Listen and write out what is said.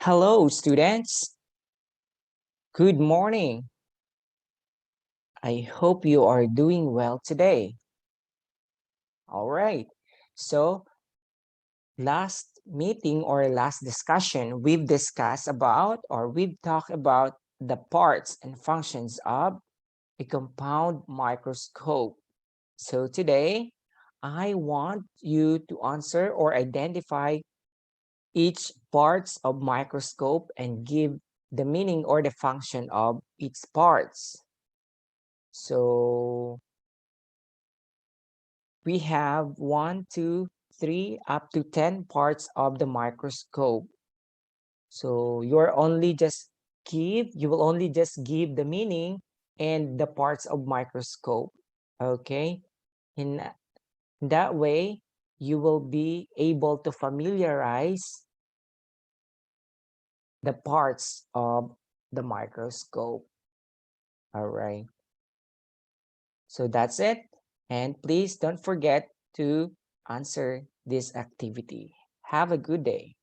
Hello, students. Good morning. I hope you are doing well today. All right. So, last meeting or last discussion, we've discussed about or we've talked about the parts and functions of a compound microscope. So, today, I want you to answer or identify each parts of microscope and give the meaning or the function of its parts. So we have 1, 2, 3, up to 10 parts of the microscope. So you will only just give the meaning and the parts of microscope. Okay. In that way, you will be able to familiarize the parts of the microscope. All right. So that's it. And please don't forget to answer this activity. Have a good day.